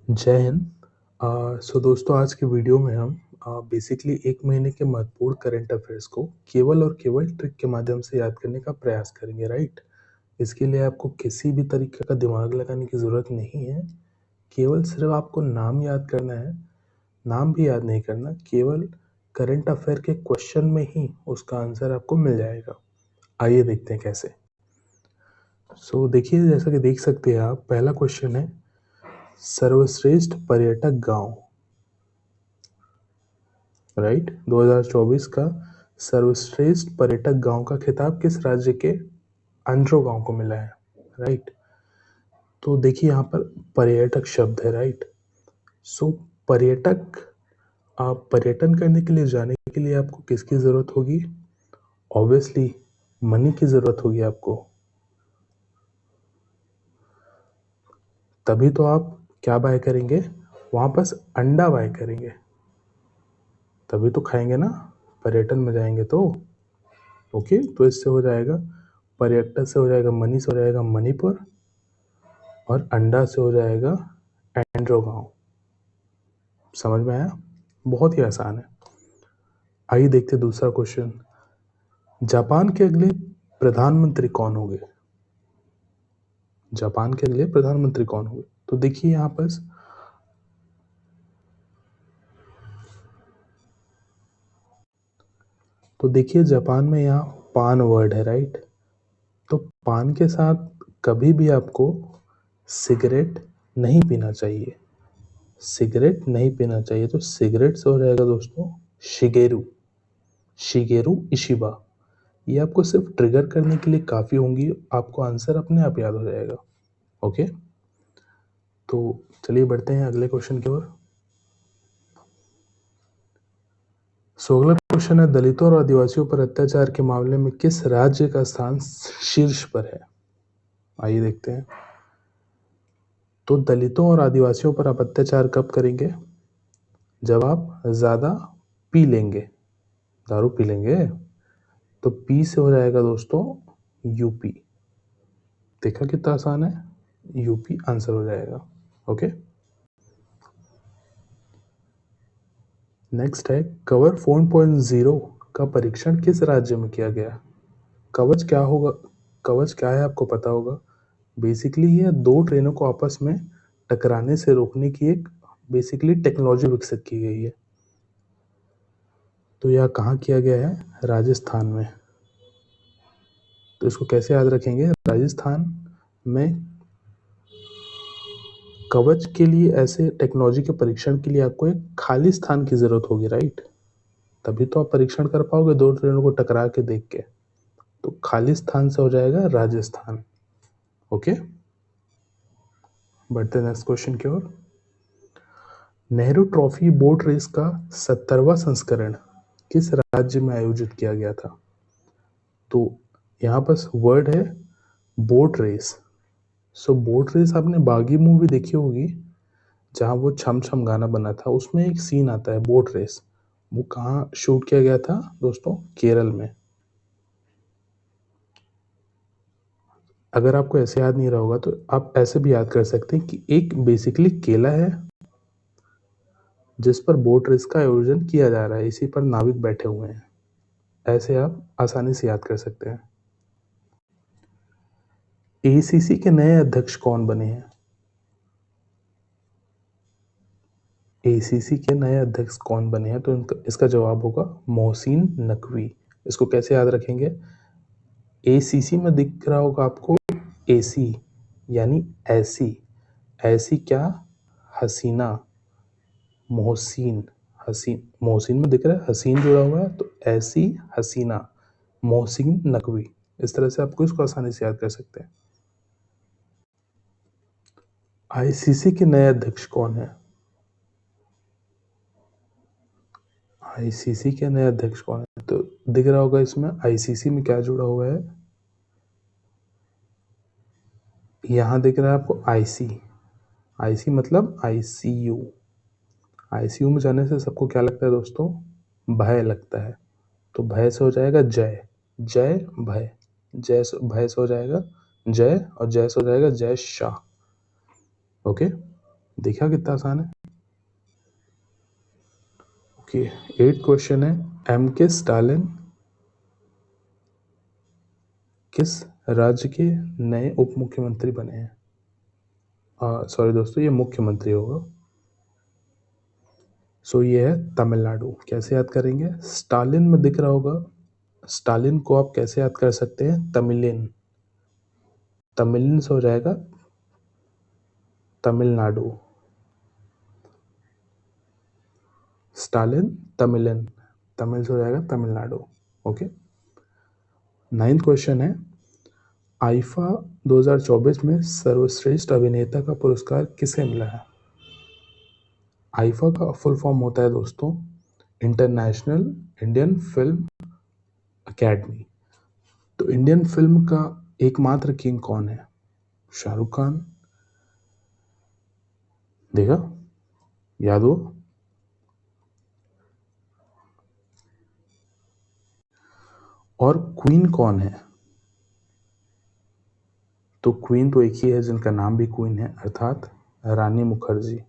जय हिंद। सो दोस्तों, आज के वीडियो में हम बेसिकली 1 महीने के महत्वपूर्ण करंट अफेयर्स को केवल और केवल ट्रिक के माध्यम से याद करने का प्रयास करेंगे, राइट? इसके लिए आपको किसी भी तरीके का दिमाग लगाने की ज़रूरत नहीं है। केवल सिर्फ आपको नाम याद करना है। नाम भी याद नहीं करना, केवल करंट अफेयर के क्वेश्चन में ही उसका आंसर आपको मिल जाएगा। आइए देखते हैं कैसे। सो देखिए, जैसा कि देख सकते हैं आप, पहला क्वेश्चन है सर्वश्रेष्ठ पर्यटक गांव, राइट? 2024 का सर्वश्रेष्ठ पर्यटक गांव का खिताब किस राज्य के अंजो गांव को मिला है, राइट? तो देखिए, यहाँ पर पर्यटक शब्द है, राइट? सो पर्यटक, आप पर्यटन करने के लिए जाने के लिए आपको किसकी जरूरत होगी? ऑब्वियसली मनी की जरूरत होगी आपको। तभी तो आप क्या बाय करेंगे? वहां बस अंडा बाय करेंगे, तभी तो खाएंगे ना, पर्यटन में जाएंगे तो। ओके, तो इससे हो जाएगा, पर्यटन से हो जाएगा मनी, से हो जाएगा मणिपुर, और अंडा से हो जाएगा एंड्रो गांव। समझ में आया? बहुत ही आसान है। आइए देखते दूसरा क्वेश्चन। जापान के अगले प्रधानमंत्री कौन होंगे? जापान के अगले प्रधानमंत्री कौन होंगे? तो देखिए यहाँ पर, तो देखिए जापान में यहाँ पान वर्ड है, राइट? तो पान के साथ कभी भी आपको सिगरेट नहीं पीना चाहिए, सिगरेट नहीं पीना चाहिए। तो सिगरेट से हो जाएगा दोस्तों शिगेरू, शिगेरू इशिबा। ये आपको सिर्फ ट्रिगर करने के लिए काफ़ी होंगी, आपको आंसर अपने आप याद हो जाएगा। ओके, तो चलिए बढ़ते हैं अगले क्वेश्चन की ओर। सो अगला क्वेश्चन है, दलितों और आदिवासियों पर अत्याचार के मामले में किस राज्य का स्थान शीर्ष पर है? आइए देखते हैं। तो दलितों और आदिवासियों पर आप अत्याचार कब करेंगे? जब आप ज्यादा पी लेंगे, दारू पी लेंगे। तो पी से हो जाएगा दोस्तों यूपी। देखा कितना आसान है, यूपी आंसर हो जाएगा। ओके, नेक्स्ट है, कवर 4.0 का परीक्षण किस राज्य में किया गया? कवच क्या होगा? कवच क्या है आपको पता होगा। बेसिकली ये दो ट्रेनों को आपस में टकराने से रोकने की एक बेसिकली टेक्नोलॉजी विकसित की गई है। तो यह कहाँ किया गया है? राजस्थान में। तो इसको कैसे याद रखेंगे? राजस्थान में कवच के लिए, ऐसे टेक्नोलॉजी के परीक्षण के लिए आपको एक खाली स्थान की जरूरत होगी, राइट? तभी तो आप परीक्षण कर पाओगे दो ट्रेनों को टकरा के देख के। तो खाली स्थान से हो जाएगा राजस्थान। ओके, बढ़ते नेक्स्ट क्वेश्चन की ओर। नेहरू ट्रॉफी बोट रेस का 70वां संस्करण किस राज्य में आयोजित किया गया था? तो यहाँ पर वर्ड है बोट रेस। सो बोट रेस, आपने बागी मूवी देखी होगी, जहाँ वो छम छम गाना बना था, उसमें एक सीन आता है बोट रेस। वो कहाँ शूट किया गया था दोस्तों? केरल में। अगर आपको ऐसे याद नहीं रहा होगा तो आप ऐसे भी याद कर सकते हैं कि एक बेसिकली केला है जिस पर बोट रेस का आयोजन किया जा रहा है, इसी पर नाविक बैठे हुए हैं। ऐसे आप आसानी से याद कर सकते हैं। एसीसी के नए अध्यक्ष कौन बने हैं? एसीसी के नए अध्यक्ष कौन बने हैं? तो इसका जवाब होगा मोहसिन नकवी। इसको कैसे याद रखेंगे? एसीसी में दिख रहा होगा आपको एसी, यानी ऐसी, ऐसी क्या? हसीना। मोहसिन, हसीन, मोहसिन में दिख रहा है हसीन जुड़ा हुआ है, तो ऐसी हसीना, मोहसिन नकवी। इस तरह से आपको इसको आसानी से याद कर सकते हैं। आईसीसी के नए अध्यक्ष कौन है? आईसीसी के नए अध्यक्ष कौन है? तो दिख रहा होगा इसमें आईसीसी में क्या जुड़ा हुआ है, यहाँ दिख रहा है आपको आईसी। आईसी मतलब आईसीयू। आईसीयू में जाने से सबको क्या लगता है दोस्तों? भय लगता है। तो भय से हो जाएगा जय, जय भय। जय से, भय से हो जाएगा जय, और जय से हो जाएगा जय शाह। ओके, देखा कितना आसान है। ओके, 8th क्वेश्चन है, एम के स्टालिन किस राज्य के नए उप मुख्यमंत्री बने हैं? सॉरी दोस्तों, ये मुख्यमंत्री होगा। सो ये है तमिलनाडु। कैसे याद करेंगे? स्टालिन में दिख रहा होगा, स्टालिन को आप कैसे याद कर सकते हैं? तमिलिन, तमिलिन से हो जाएगा तमिलनाडु। स्टालिन तमिलिन, तमिल से हो जाएगा तमिलनाडु। ओके। 9th क्वेश्चन है, आईफा 2024 में सर्वश्रेष्ठ अभिनेता का पुरस्कार किसे मिला है? आईफा का फुल फॉर्म होता है दोस्तों इंटरनेशनल इंडियन फिल्म अकेडमी। तो इंडियन फिल्म का एकमात्र किंग कौन है? शाहरुख खान। देखा, याद हो? और क्वीन कौन है? तो क्वीन तो एक ही है जिनका नाम भी क्वीन है, अर्थात रानी मुखर्जी।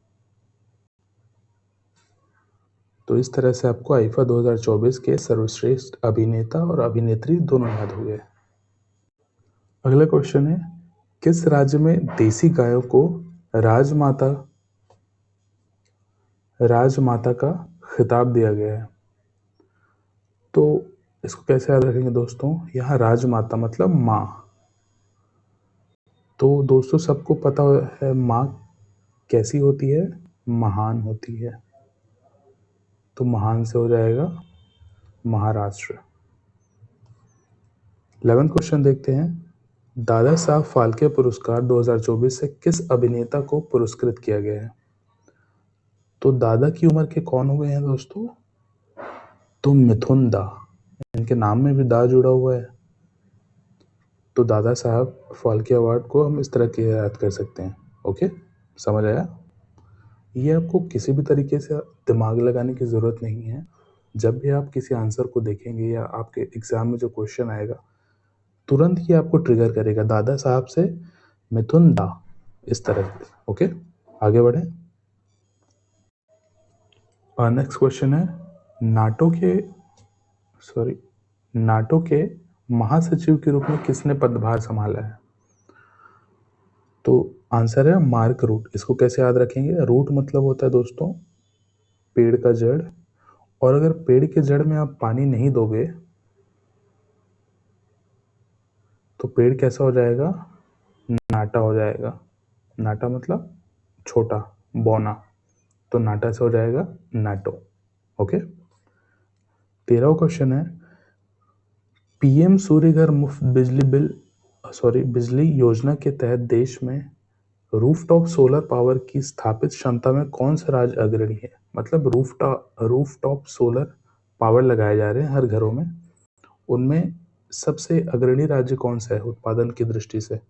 तो इस तरह से आपको आईफा 2024 के सर्वश्रेष्ठ अभिनेता और अभिनेत्री दोनों याद हो गए। अगला क्वेश्चन है, किस राज्य में देसी गायों को राजमाता राजमाता का खिताब दिया गया है? तो इसको कैसे याद रखेंगे दोस्तों? यहाँ राजमाता मतलब माँ। तो दोस्तों सबको पता है माँ कैसी होती है? महान होती है। तो महान से हो जाएगा महाराष्ट्र। 11th क्वेश्चन देखते हैं, दादा साहब फाल्के पुरस्कार 2024 से किस अभिनेता को पुरस्कृत किया गया है? तो दादा की उम्र के कौन हो गए हैं दोस्तों? तो मिथुन दा, इनके नाम में भी दा जुड़ा हुआ है। तो दादा साहब फाल्के अवार्ड को हम इस तरह के याद कर सकते हैं। ओके, समझ आया? ये आपको किसी भी तरीके से दिमाग लगाने की ज़रूरत नहीं है। जब भी आप किसी आंसर को देखेंगे या आपके एग्जाम में जो क्वेश्चन आएगा, तुरंत ही आपको ट्रिगर करेगा दादा साहब से मिथुन दा, इस तरह से। ओके, आगे बढ़े। नेक्स्ट क्वेश्चन है, नाटो के नाटो के महासचिव के रूप में किसने पदभार संभाला है? तो आंसर है मार्क रूट। इसको कैसे याद रखेंगे? रूट मतलब होता है दोस्तों पेड़ का जड़, और अगर पेड़ के जड़ में आप पानी नहीं दोगे तो पेड़ कैसा हो जाएगा? नाटा हो जाएगा। नाटा मतलब छोटा, बौना। तो नाटा से हो जाएगा नाटो। ओके। 13वां क्वेश्चन है, पीएम सूर्य घर मुफ्त बिजली योजना के तहत देश में रूफटॉप सोलर पावर की स्थापित क्षमता में कौन सा राज्य अग्रणी है? मतलब रूफटॉप सोलर पावर लगाए जा रहे हैं हर घरों में, उनमें सबसे अग्रणी राज्य कौन सा है उत्पादन की दृष्टि से?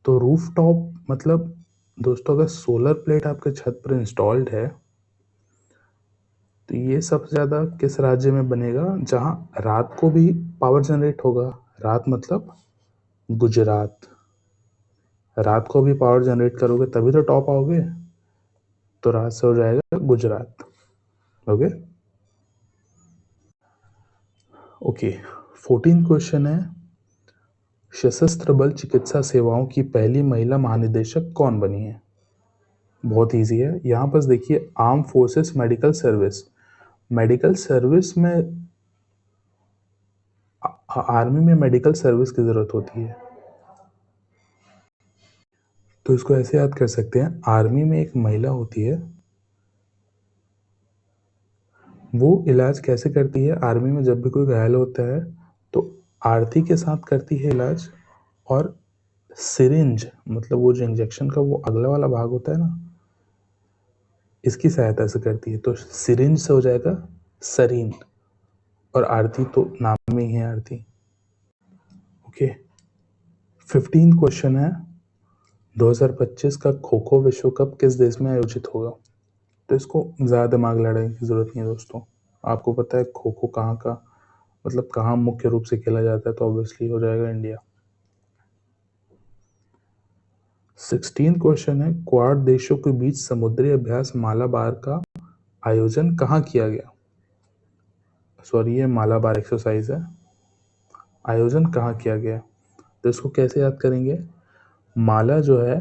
तो रूफटॉप मतलब दोस्तों अगर सोलर प्लेट आपके छत पर इंस्टॉल्ड है तो ये सबसे ज़्यादा किस राज्य में बनेगा जहां रात को भी पावर जनरेट होगा? रात मतलब गुजरात। रात को भी पावर जनरेट करोगे तभी तो टॉप आओगे। तो रात से हो जाएगा Gujarat. Okay okay. 14th question है, सशस्त्र बल चिकित्सा सेवाओं की पहली महिला महानिदेशक कौन बनी है? बहुत इजी है। यहाँ पर देखिए, arm forces medical service. Medical service में आर्मी में मेडिकल सर्विस की जरूरत होती है, तो इसको ऐसे याद कर सकते हैं, आर्मी में एक महिला होती है, वो इलाज कैसे करती है? आर्मी में जब भी कोई घायल होता है तो आरती के साथ करती है इलाज, और सिरिंज मतलब वो जो इंजेक्शन का वो अगला वाला भाग होता है ना, इसकी सहायता से करती है। तो सिरिंज से हो जाएगा सरीन, और आरती तो नाम में ही है आरती। ओके। 15th क्वेश्चन है, 2025 का खो खो विश्व कप किस देश में आयोजित होगा? तो इसको ज़्यादा दिमाग लड़ाने की ज़रूरत नहीं है दोस्तों। आपको पता है खो खो कहाँ का मतलब कहाँ मुख्य रूप से खेला जाता है, तो ऑब्वियसली हो जाएगा इंडिया। 16 क्वेश्चन है, क्वाड देशों के बीच समुद्री अभ्यास मालाबार का आयोजन कहाँ किया गया? सॉरी, ये मालाबार एक्सरसाइज है, आयोजन कहाँ किया गया? तो इसको कैसे याद करेंगे? माला जो है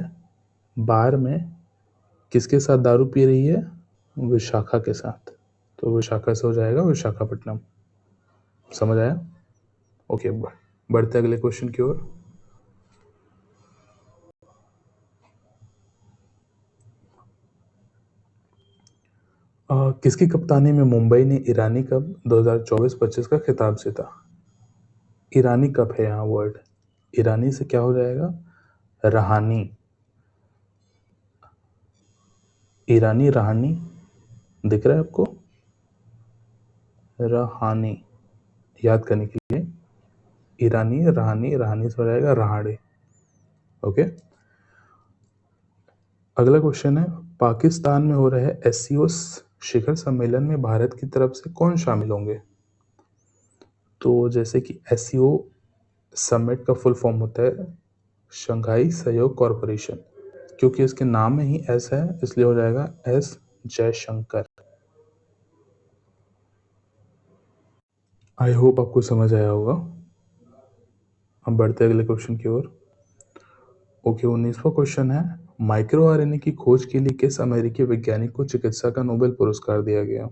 बार में किसके साथ दारू पी रही है? विशाखा के साथ, तो विशाखा से हो जाएगा विशाखापट्टनम। समझ आया? ओके, बढ़ते अगले क्वेश्चन की ओर। किसकी कप्तानी में मुंबई ने ईरानी कप 2024-25 का खिताब जीता? ईरानी कप है यहाँ वर्ड, ईरानी से क्या हो जाएगा? रहानी, ईरानी रहानी, दिख रहा है आपको? रहानी याद करने के लिए, ईरानी रहानी, रहानी से हो जाएगा रहाड़े। ओके, अगला क्वेश्चन है, पाकिस्तान में हो रहे एससीओ शिखर सम्मेलन में भारत की तरफ से कौन शामिल होंगे? तो जैसे कि एससीओ समिट का फुल फॉर्म होता है शंघाई सहयोग कॉरपोरेशन, क्योंकि इसके नाम में ही एस है इसलिए हो जाएगा एस जयशंकर। आई होप आपको समझ आया होगा। अब बढ़ते अगले क्वेश्चन की ओर। ओके, 19वां क्वेश्चन है, माइक्रो आरएनए की खोज के लिए किस अमेरिकी वैज्ञानिक को चिकित्सा का नोबेल पुरस्कार दिया गया?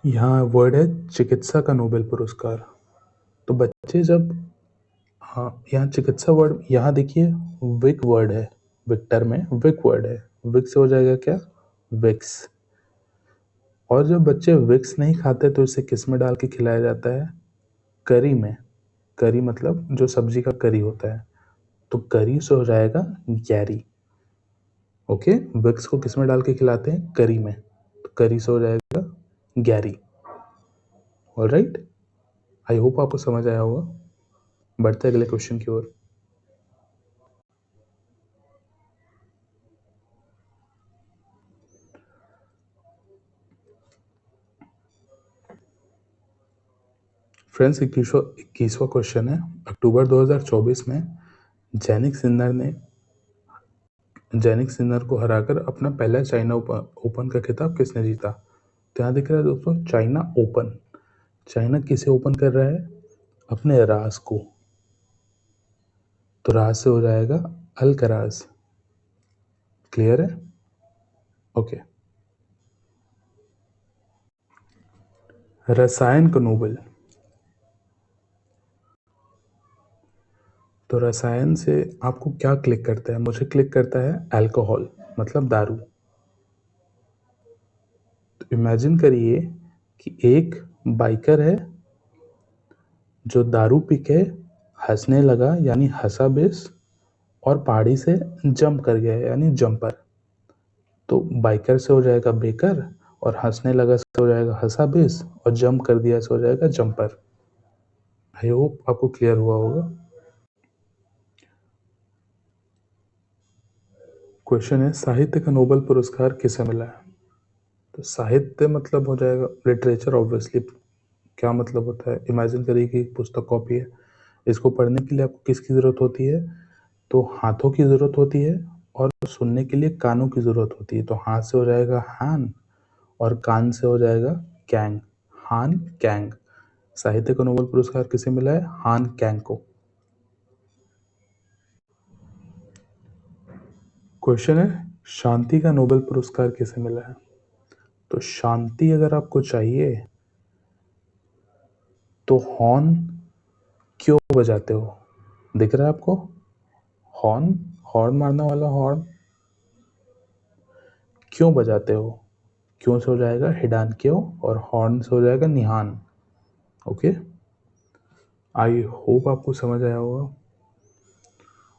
यहाँ वर्ड है चिकित्सा का नोबेल पुरस्कार। तो बच्चे जब, हाँ यहाँ चिकित्सा वर्ड, यहाँ देखिए विक वर्ड है, विक्टर में विक वर्ड है, विक से हो जाएगा क्या? विक्स। और जब बच्चे विक्स नहीं खाते तो इसे किस में डाल के खिलाया जाता है? करी में। करी मतलब जो सब्जी का करी होता है, तो करी से हो जाएगा गैरी। ओके, विक्स को किस में डाल के खिलाते हैं? करी में, तो करी से हो जाएगा गैरी। ऑलराइट, आई होप आपको समझ आया होगा। बढ़ते अगले क्वेश्चन की ओर। फ्रेंड्स, 21वां क्वेश्चन है, अक्टूबर 2024 में जैनिक सिन्नर को हराकर अपना पहला चाइना ओपन का खिताब किसने जीता? तो यहाँ दिख रहा है दोस्तों चाइना ओपन। चाइना किसे ओपन कर रहा है? अपने राज को, तो राज से हो जाएगा अल्कराज। क्लियर है? ओके, रसायन का नोबेल। तो रसायन से आपको क्या क्लिक करता है? मुझे क्लिक करता है अल्कोहल, मतलब दारू। तो इमेजिन करिए कि एक बाइकर है जो दारू पी के हंसने लगा, यानी हंसा बेस, और पहाड़ी से जंप कर गया यानी जंपर। तो बाइकर से हो जाएगा बेकर, और हंसने लगा से हो जाएगा हंसा बेस, और जंप कर दिया से हो जाएगा जंपर। आई होप आपको क्लियर हुआ होगा। क्वेश्चन है, साहित्य का नोबेल पुरस्कार किसे मिला है? तो साहित्य मतलब हो जाएगा लिटरेचर ऑब्वियसली। क्या मतलब होता है? इमेजिन करिए कि एक पुस्तक कॉपी है, इसको पढ़ने के लिए आपको किसकी ज़रूरत होती है? तो हाथों की ज़रूरत होती है, और सुनने के लिए कानों की ज़रूरत होती है। तो हाथ से हो जाएगा हान, और कान से हो जाएगा कैंग, हान कैंग। साहित्य का नोबेल पुरस्कार किसे मिला है? हान कैंग को। क्वेश्चन है, शांति का नोबेल पुरस्कार किसे मिला है? तो शांति अगर आपको चाहिए तो हॉर्न क्यों बजाते हो? दिख रहा है आपको? हॉर्न, हॉर्न मारने वाला हॉर्न क्यों बजाते हो? क्यों से हो जाएगा हिडान क्यों, और हॉर्न से हो जाएगा निहान। ओके, आई होप आपको समझ आया होगा।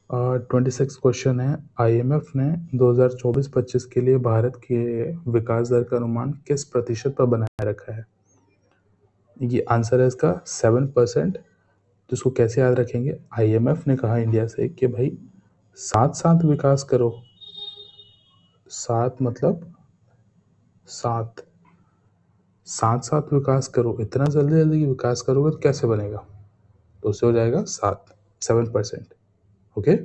26 क्वेश्चन है, आईएमएफ ने 2024-25 के लिए भारत के विकास दर का अनुमान किस प्रतिशत पर बनाए रखा है? ये आंसर है इसका 7%। तो इसको कैसे याद रखेंगे? आईएमएफ ने कहा इंडिया से कि भाई साथ साथ विकास करो। साथ मतलब साथ, साथ साथ विकास करो। इतना जल्दी जल्दी विकास करोगे तो कैसे बनेगा? तो उससे हो जाएगा 7%। ओके।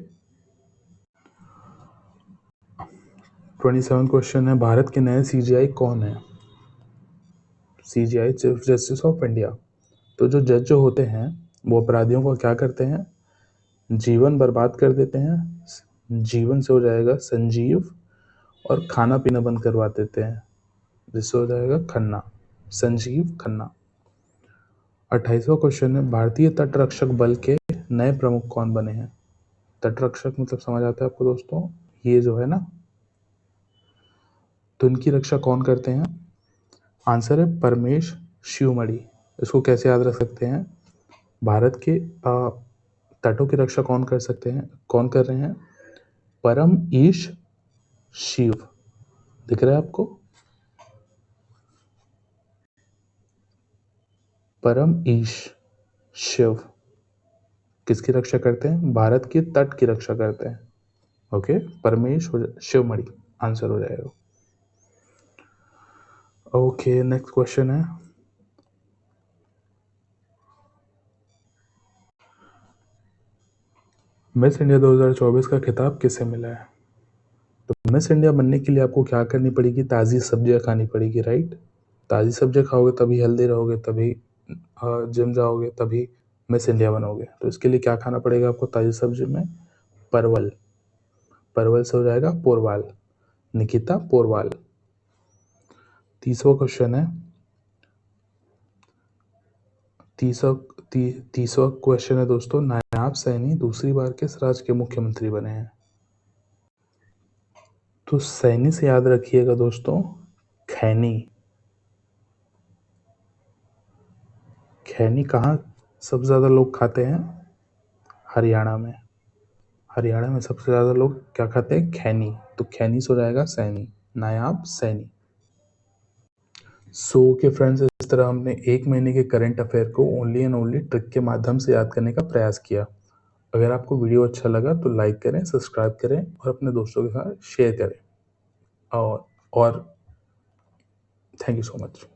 27 क्वेश्चन है, भारत के नए सीजीआई कौन है? CGI chief justice of India. तो जो जज जो होते हैं वो अपराधियों को क्या करते हैं? जीवन बर्बाद कर देते हैं, जीवन से हो जाएगा संजीव, और खाना पीना बंद करवा देते हैं, जिससे हो जाएगा खन्ना, संजीव खन्ना। 28वां क्वेश्चन है, भारतीय तटरक्षक बल के नए प्रमुख कौन बने हैं? तटरक्षक मतलब समझ आता है आपको दोस्तों, ये जो है ना, तो इनकी रक्षा कौन करते हैं? आंसर है परमेश शिवमणि। इसको कैसे याद रख सकते हैं? भारत के तटों की रक्षा कौन कर सकते हैं, कौन कर रहे हैं? परम ईश शिव। दिख रहा है आपको? परम ईश शिव किसकी रक्षा करते हैं? भारत के तट की रक्षा करते हैं। ओके, परमेश शिवमणि आंसर हो जाएगा। ओके, नेक्स्ट क्वेश्चन है, मिस इंडिया 2024 का खिताब किसे मिला है? तो मिस इंडिया बनने के लिए आपको क्या करनी पड़ेगी? ताज़ी सब्जियां खानी पड़ेगी, राइट? ताज़ी सब्जियां खाओगे तभी हेल्दी रहोगे, तभी जिम जाओगे, तभी मिस इंडिया बनोगे। तो इसके लिए क्या खाना पड़ेगा आपको ताज़ी सब्जी में? परवल। परवल से हो जाएगा पोरवाल, निकिता पोरवाल। 30वां क्वेश्चन है, 30वां क्वेश्चन है दोस्तों, नायाब सैनी दूसरी बार किस राज्य के मुख्यमंत्री बने हैं? तो सैनी से याद रखिएगा दोस्तों, खैनी। खैनी कहाँ सबसे ज़्यादा लोग खाते हैं? हरियाणा में। हरियाणा में सबसे ज़्यादा लोग क्या खाते हैं? खैनी। तो खैनी से हो जाएगा सैनी, नायाब सैनी। सो के फ्रेंड्स, इस तरह हमने एक महीने के करंट अफेयर को ओनली एंड ओनली ट्रिक के माध्यम से याद करने का प्रयास किया। अगर आपको वीडियो अच्छा लगा तो लाइक करें, सब्सक्राइब करें और अपने दोस्तों के साथ शेयर करें। और थैंक यू सो मच।